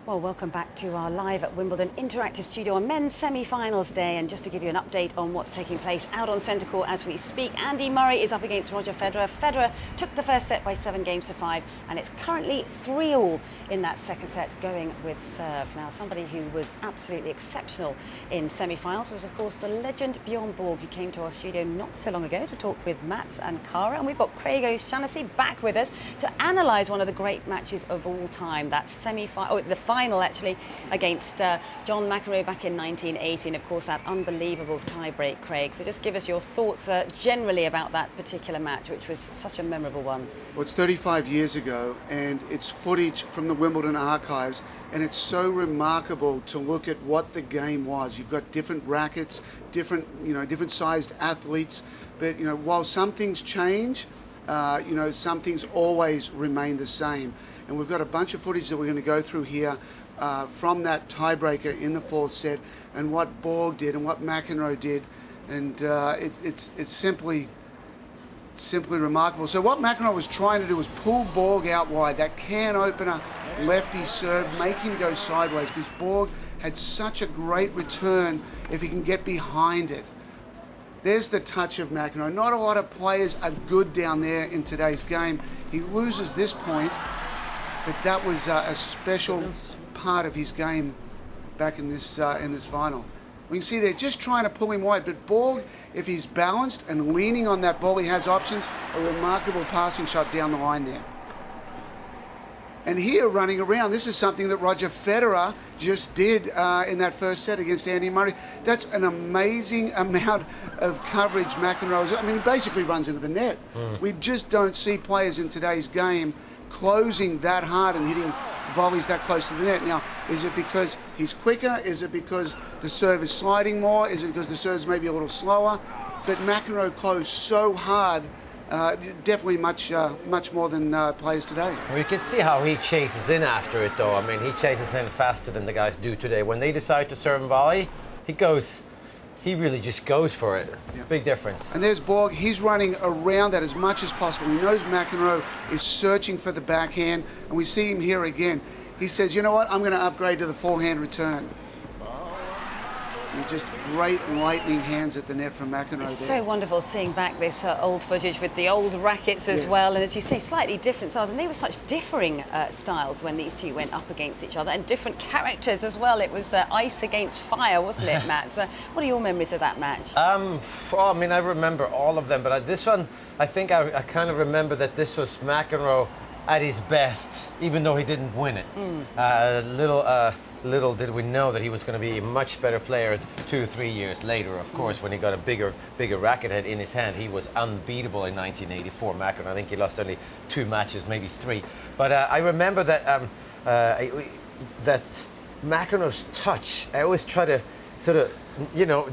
Well, welcome back to our live at Wimbledon interactive studio on men's semi-finals day. And just to give you an update on what's taking place out on centre court as we speak, Andy Murray is up against Roger Federer. Federer took the first set by 7-5, and it's currently 3-all in that second set, going with serve. Now, somebody who was absolutely exceptional in semi-finals was, of course, the legend Bjorn Borg, who came to our studio not so long ago to talk with Mats and Cara. And we've got Craig O'Shaughnessy back with us to analyse one of the great matches of all time, that semi-final, the final actually, against John McEnroe back in 1980, and of course that unbelievable tiebreak, Craig. So just give us your thoughts generally about that particular match, which was such a memorable one. Well, it's 35 years ago, and it's footage from the Wimbledon archives, and it's so remarkable to look at what the game was. You've got different rackets, different sized athletes, but while some things change, some things always remain the same. And we've got a bunch of footage that we're going to go through here from that tiebreaker in the fourth set, and what Borg did and what McEnroe did, and it's simply remarkable. So what McEnroe was trying to do was pull Borg out wide, that can opener lefty serve, make him go sideways, because Borg had such a great return if he can get behind it. There's the touch of McEnroe. Not a lot of players are good down there in today's game. He loses this point, but that was a special part of his game back in this final. We can see they're just trying to pull him wide, but Borg, if he's balanced and leaning on that ball, he has options. A remarkable passing shot down the line there. And here, running around, this is something that Roger Federer just did in that first set against Andy Murray. That's an amazing amount of coverage McEnroe's. I mean, he basically runs into the net. We just don't see players in today's game closing that hard and hitting volleys that close to the net. Now, is it because he's quicker? Is it because the serve is sliding more? Is it because the serve is maybe a little slower? But McEnroe closed so hard, definitely much more than players today. Well, you can see how he chases in after it, though. I mean, he chases in faster than the guys do today. When they decide to serve and volley, he really just goes for it. Yeah. Big difference. And there's Borg. He's running around that as much as possible. He knows McEnroe is searching for the backhand, and we see him here again. He says, you know what, I'm going to upgrade to the forehand return. Just great lightning hands at the net from McEnroe. It's so wonderful seeing back this old footage with the old rackets as well, and as you say, slightly different styles, and they were such differing styles when these two went up against each other, and different characters as well. It was ice against fire, wasn't it, Matt? So what are your memories of that match? I mean, I remember all of them, but this one, I think I kind of remember that this was McEnroe at his best, even though he didn't win it. Little did we know that he was going to be a much better player 2 or 3 years later. Of course, when he got a bigger racket head in his hand, he was unbeatable in 1984. McEnroe, I think he lost only 2 matches, maybe 3. But I remember that that McEnroe's touch. I always try to sort of,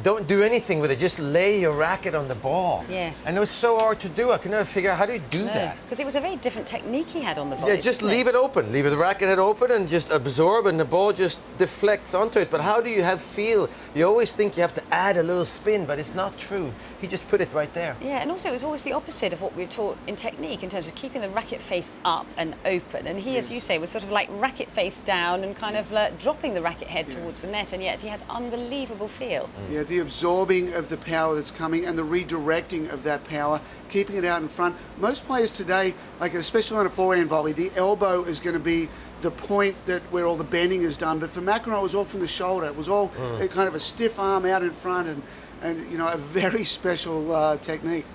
don't do anything with it. Just lay your racket on the ball. Yes. And it was so hard to do. I could never figure out how do you do that. Because it was a very different technique he had on the volley. Yeah, just leave it open. Leave the racket head open and just absorb, and the ball just deflects onto it. But how do you have feel? You always think you have to add a little spin, but it's not true. He just put it right there. Yeah, and also it was always the opposite of what we were taught in technique in terms of keeping the racket face up and open. And he, as you say, was sort of like racket face down and kind of dropping the racket head towards the net, and yet he had unbelievable feel. Yeah, the absorbing of the power that's coming and the redirecting of that power, keeping it out in front. Most players today, like especially on a forehand volley, the elbow is going to be the point where all the bending is done. But for McEnroe, it was all from the shoulder. It was all kind of a stiff arm out in front, and a very special technique.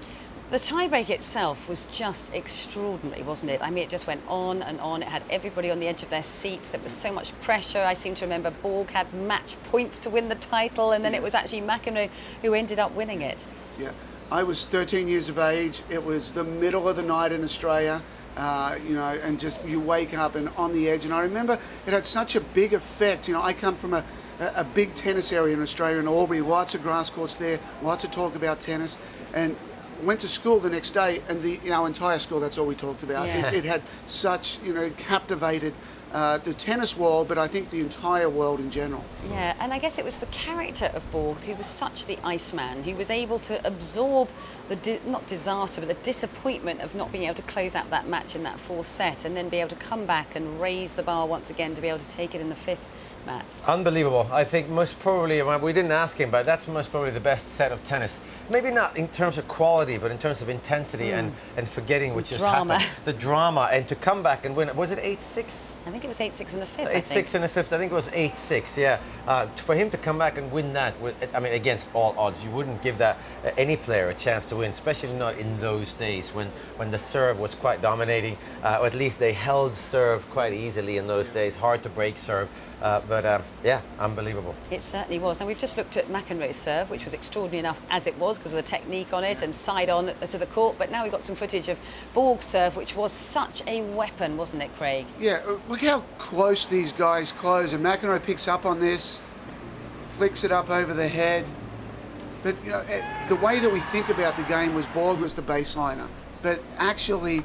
The tiebreak itself was just extraordinary, wasn't it? I mean, it just went on and on. It had everybody on the edge of their seats. There was so much pressure. I seem to remember Borg had match points to win the title, and then it was actually McEnroe who ended up winning it. Yeah, I was 13 years of age. It was the middle of the night in Australia, and just you wake up and on the edge. And I remember it had such a big effect. I come from a big tennis area in Australia, in Albury, lots of grass courts there, lots of talk about tennis, and went to school the next day, and our entire school, that's all we talked about. Yeah. It had such, it captivated the tennis world, but I think the entire world in general. Yeah, and I guess it was the character of Borg who was such the Iceman, who was able to absorb the, not disaster, but the disappointment of not being able to close out that match in that fourth set, and then be able to come back and raise the bar once again to be able to take it in the fifth. Matt. Unbelievable. I think most probably, we didn't ask him, but that's most probably the best set of tennis. Maybe not in terms of quality, but in terms of intensity and forgetting what just happened. The drama, and to come back and win. Was it 8-6? I think it was 8-6 in the fifth. 8-6 in the fifth. I think it was 8-6, yeah. For him to come back and win that, I mean, against all odds, you wouldn't give that any player a chance to win, especially not in those days when the serve was quite dominating, or at least they held serve quite easily in those days. Hard to break serve. But yeah, unbelievable. It certainly was. Now, we've just looked at McEnroe's serve, which was extraordinary enough as it was because of the technique on it and side on to the court. But now we've got some footage of Borg's serve, which was such a weapon, wasn't it, Craig? Yeah, look how close these guys close. And McEnroe picks up on this, flicks it up over the head. But, you know, the way that we think about the game was Borg was the baseliner. But actually,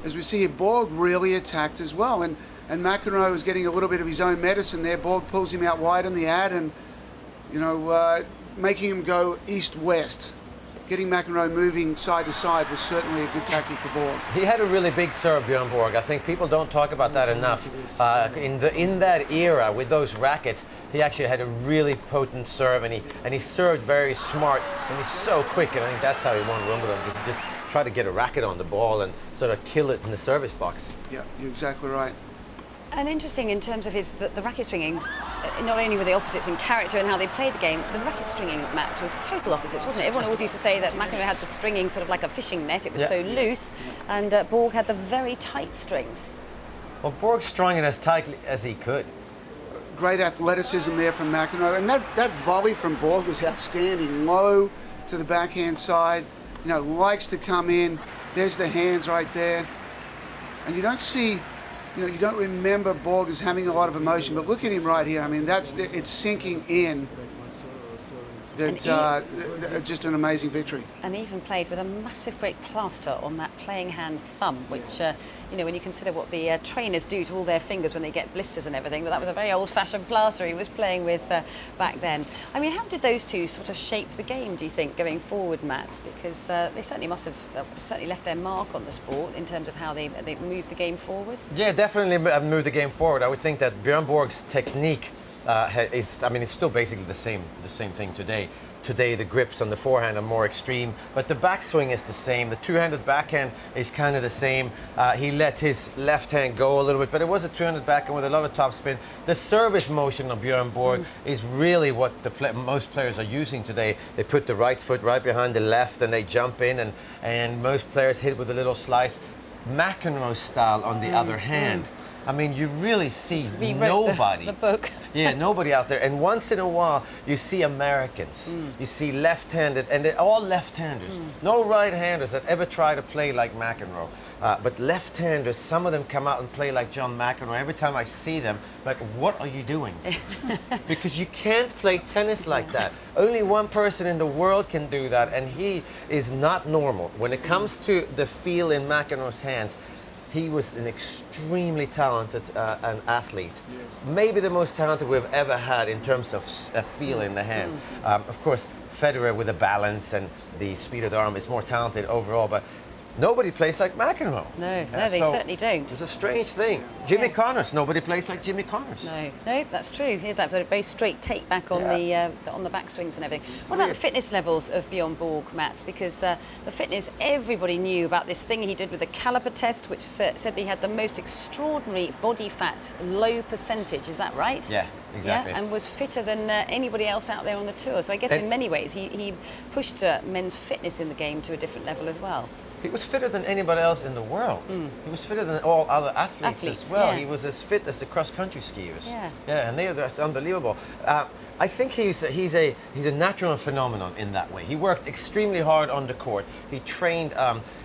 as we see here, Borg really attacked as well. And McEnroe was getting a little bit of his own medicine there. Borg pulls him out wide on the ad and, you know, making him go east-west. Getting McEnroe moving side to side was certainly a good tactic for Borg. He had a really big serve, Bjorn Borg. I think people don't talk about that enough. In that era, with those rackets, he actually had a really potent serve, and he served very smart, and he's so quick, and I think that's how he won Wimbledon, because he just tried to get a racket on the ball and sort of kill it in the service box. Yeah, you're exactly right. And interesting in terms of the racket stringings, not only were they opposites in character and how they played the game, the racket stringing, Matt, was total opposites, wasn't it? Everyone always used to say that McEnroe had the stringing sort of like a fishing net, it was so loose, and Borg had the very tight strings. Well, Borg strung it as tightly as he could. Great athleticism there from McEnroe, and that volley from Borg was outstanding, low to the backhand side, you know, likes to come in, there's the hands right there, and you don't see... You know, you don't remember Borg as having a lot of emotion, but look at him right here. I mean, it's sinking in. That's just an amazing victory. And even played with a massive great plaster on that playing hand thumb, which, you know, when you consider what the trainers do to all their fingers when they get blisters and everything, but that was a very old-fashioned plaster he was playing with back then. I mean, how did those two sort of shape the game, do you think, going forward, Matt? Because they certainly must have certainly left their mark on the sport in terms of how they moved the game forward. Yeah, definitely moved the game forward. I would think that Bjorn Borg's technique it's still basically the same thing today. Today the grips on the forehand are more extreme, but the backswing is the same. The two-handed backhand is kind of the same. He let his left hand go a little bit, but it was a two-handed backhand with a lot of topspin. The service motion of Bjorn Borg is really what most players are using today. They put the right foot right behind the left and they jump in, and most players hit with a little slice. McEnroe style, on the other hand, I mean, you really see nobody. The book. Yeah, nobody out there. And once in a while, you see Americans. You see left-handed, and they're all left-handers. No right-handers that ever try to play like McEnroe. But left-handers, some of them come out and play like John McEnroe. Every time I see them, like, what are you doing? Because you can't play tennis like that. Only one person in the world can do that, and he is not normal. When it comes to the feel in McEnroe's hands, he was an extremely talented an athlete. Yes. Maybe the most talented we've ever had in terms of a feel in the hand. Of course, Federer with the balance and the speed of the arm is more talented overall, but nobody plays like McEnroe. No, they certainly don't. It's a strange thing. Jimmy Connors, nobody plays like Jimmy Connors. No, that's true. He had that very straight take back on the backswings and everything. What about the fitness levels of Bjorn Borg, Matt? Because the fitness, everybody knew about this thing he did with the caliper test, which said that he had the most extraordinary body fat, low percentage. Is that right? Yeah, exactly. Yeah, and was fitter than anybody else out there on the tour. So I guess in many ways he pushed men's fitness in the game to a different level as well. He was fitter than anybody else in the world. He was fitter than all other athletes as well. Yeah. He was as fit as the cross-country skiers. Yeah, and that's unbelievable. I think he's a natural phenomenon in that way. He worked extremely hard on the court. He trained,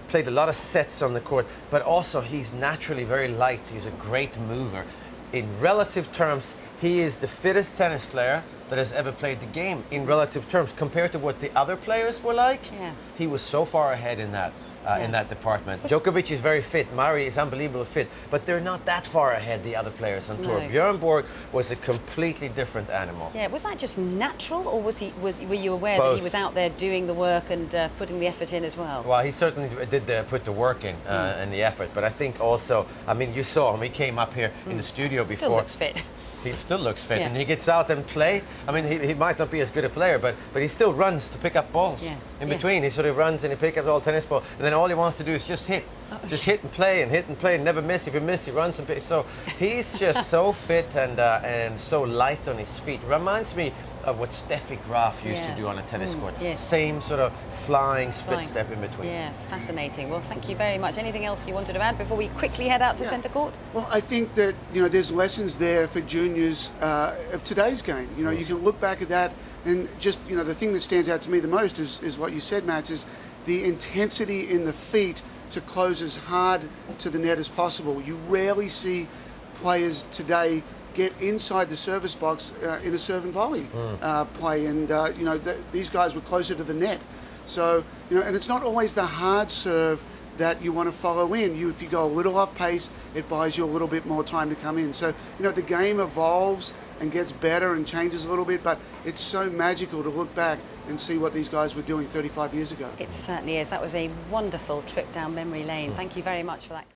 played a lot of sets on the court, but also he's naturally very light. He's a great mover. In relative terms, he is the fittest tennis player that has ever played the game in relative terms. Compared to what the other players were like, he was so far ahead in that. in that department. Djokovic is very fit. Murray is unbelievably fit, but they're not that far ahead, the other players on tour. No. Bjorn Borg was a completely different animal. Yeah, was that just natural, or were you aware that Both. he was out there doing the work and putting the effort in as well? Well, he certainly did put the work in and the effort, but I think also, I mean, you saw him. He came up here in the studio before. Still looks fit. He still looks fit, Yeah. and he gets out and play. I mean, he might not be as good a player, but he still runs to pick up balls. Yeah. In Yeah. between, he sort of runs and he picks up all tennis ball, and then all he wants to do is just hit. Just hit and play and hit and play and never miss. If you miss, he runs and plays. So he's just so fit and so light on his feet. Reminds me of what Steffi Graf used to do on a tennis court. yes. Same sort of flying split step in between. Yeah, fascinating. Well, thank you very much. Anything else you wanted to add before we quickly head out to centre court? Well, I think that there's lessons there for juniors of today's game. You can look back at that, and just the thing that stands out to me the most is what you said, Matt, is the intensity in the feet to close as hard to the net as possible. You rarely see players today get inside the service box in a serve and volley play, and these guys were closer to the net. So and it's not always the hard serve that you want to follow in. If you go a little off pace, it buys you a little bit more time to come in. So the game evolves and gets better and changes a little bit, but it's so magical to look back and see what these guys were doing 35 years ago. It certainly is. That was a wonderful trip down memory lane. Thank you very much for that.